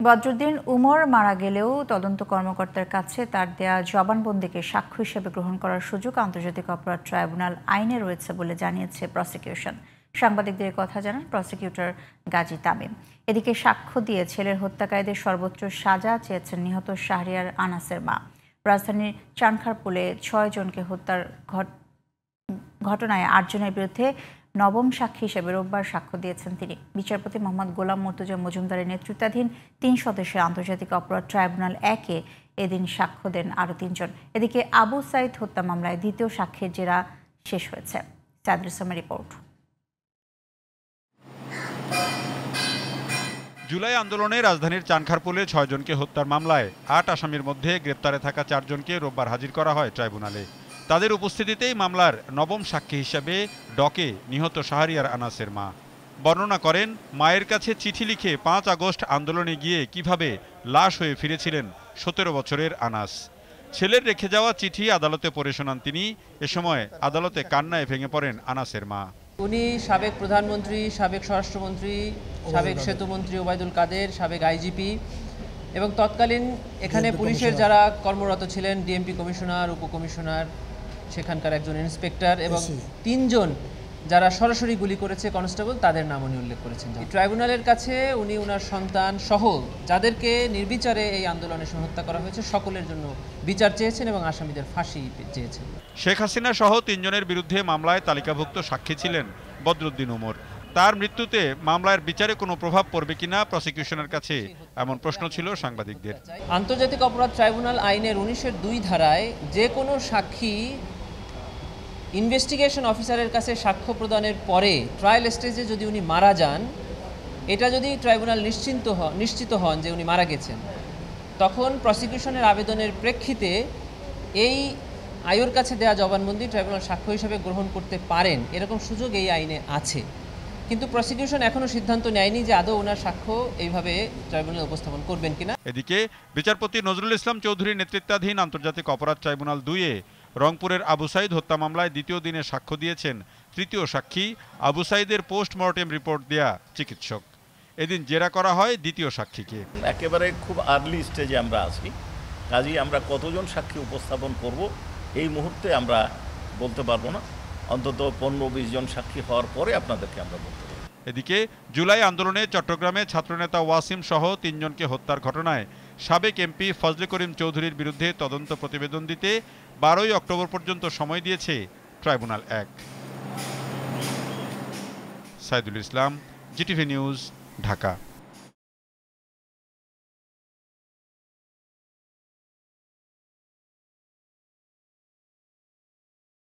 বদরুদ্দিন উমর মারা গেলেও তদন্ত কর্মকর্তার কাছে তার দেয়া জবানবন্দিকে সাক্ষ্য হিসেবে গ্রহণ করার সুযোগ আন্তর্জাতিক অপরাধ ট্রাইব্যুনাল আইনে রয়েছে বলে জানিয়েছে প্রসিকিউশন। সাংবাদিকদের কথা জানান প্রসিকিউটর গাজী তামিম। এদিকে সাক্ষ্য দিয়ে ছেলের হত্যাকারীদের সর্বোচ্চ সাজা চেয়েছেন নিহত শাহরিয়ার আনাসের মা। রাজধানীর চানখারপুলে ৬ জনকে হত্যার ঘটনায় ৮ জনের বিরুদ্ধে নবম সাক্ষী হিসেবে রোববার সাক্ষ্য দিয়েছেন তিনি। বিচারপতি মোহাম্মদ গোলাম মুর্তজা মজুমদারের নেতৃত্বাধীন ৩ সদস্যের আন্তর্জাতিক অপরাধ ট্রাইব্যুনাল ১-এ এদিন সাক্ষ্য দেন আরও ৩ জন। এদিকে আবু সাইদ হত্যা মামলায় দ্বিতীয় সাক্ষীর জেরা শেষ হয়েছে। সাইদুল ইসলামের রিপোর্ট। জুলাই আন্দোলনে রাজধানীর চানখারপুলে ৬ জনকে হত্যার মামলায় ৮ আসামির মধ্যে গ্রেপ্তারে থাকা ৪ জনকে রোববার হাজির করা হয় ট্রাইব্যুনালে। তাদের উপস্থিতিতেই মামলার নবম সাক্ষী হিসাবে ডকে নিহত শাহরিয়ার আনাসের মা। বর্ণনা করেন মায়ের কাছে চিঠি লিখে ৫ আগস্ট আন্দোলনে গিয়ে কিভাবে লাশ হয়ে ফিরেছিলেন ১৭ বছরের আনাস। ছেলের রেখে যাওয়া চিঠি আদালতে পড়ে শোনান তিনি। এ সময় আদালতে কান্নায় ভেঙে পড়েন আনাসের মা। উনি সাবেক প্রধানমন্ত্রী, সাবেক স্বরাষ্ট্রমন্ত্রী, সাবেক সেতুমন্ত্রী ওবায়দুল কাদের, সাবেক আইজিপি এবং তৎকালীন এখানে পুলিশের যারা কর্মরত ছিলেন, ডিএমপি কমিশনার, উপকমিশনার, সেখানকার একজন ইন্সপেক্টর এবং ৩ জন যারা সরাসরি গুলি করেছে কনস্টেবল, তাদের নাম উনি উল্লেখ করেছেন। ট্রাইব্যুনালের কাছে উনি ওনার সন্তান সহ যাদেরকে নির্বিচারে এই আন্দোলনে হত্যা করা হয়েছে সকলের জন্য বিচার চেয়েছেন এবং আসামিদের ফাঁসি চেয়েছেন। শেখ হাসিনা সহ ৩ জনের বিরুদ্ধে মামলায় তালিকাভুক্ত সাক্ষী ছিলেন বদরুদ্দিন উমর। তার মৃত্যুতে মামলার বিচারে কোনো প্রভাব পড়বে কিনা প্রসিকিউশনের কাছে এমন প্রশ্ন ছিল সাংবাদিকদের। আন্তর্জাতিক অপরাধ ট্রাইব্যুনাল আইনের ১৯-এর ২ ধারায় যে কোনো সাক্ষী ইনভেস্টিগেশন অফিসারের কাছে সাক্ষ্য প্রদানের পরে ট্রায়াল স্টেজে যদি উনি মারা যান, এটা যদি ট্রাইব্যুনাল নিশ্চিত হন যে উনি মারা গেছেন, তখন প্রসিকিউশনের আবেদনের প্রেক্ষিতে এই আয়োর কাছে দেওয়া জবানবন্দি ট্রাইব্যুনাল সাক্ষ্য হিসেবে গ্রহণ করতে পারেন, এরকম সুযোগ এই আইনে আছে। কিন্তু প্রসিকিউশন এখনও সিদ্ধান্ত নেয়নি যে আদৌ ওনার সাক্ষ্য এইভাবে ট্রাইব্যুনালে উপস্থাপন করবেন কিনা। এদিকে বিচারপতি নজরুল ইসলাম চৌধুরীর নেতৃত্বাধীন আন্তর্জাতিক অপরাধ ট্রাইব্যুনাল ২-এ রংপুরের আবু সাইদ হত্যা মামলায় দ্বিতীয় দিনে সাক্ষ্য দিয়েছেন তৃতীয় সাক্ষী আবু সাইদের পোস্টমর্টেম রিপোর্ট দেয়া চিকিৎসক। এদিন জেরা করা হয় দ্বিতীয় সাক্ষীকে। একেবারে খুব আর্লি স্টেজে আমরা আছি, কাজেই আমরা কতজন সাক্ষী উপস্থাপন করব এই মুহূর্তে আমরা বলতে পারবো না। অন্তত ১৫-২০ জন সাক্ষী হওয়ার পরে আপনাদেরকে আমরা বলতে পারব। এদিকে জুলাই আন্দোলনে চট্টগ্রামে ছাত্রনেতা ওয়াসিম সহ ৩ জনকে হত্যার ঘটনায় সাবেক এমপি ফজলে করিম চৌধুরীর বিরুদ্ধে তদন্ত প্রতিবেদন দিতে ১২ই অক্টোবর পর্যন্ত সময় দিয়েছে tribunal ১। Saidul Islam, GTV news, Dhaka.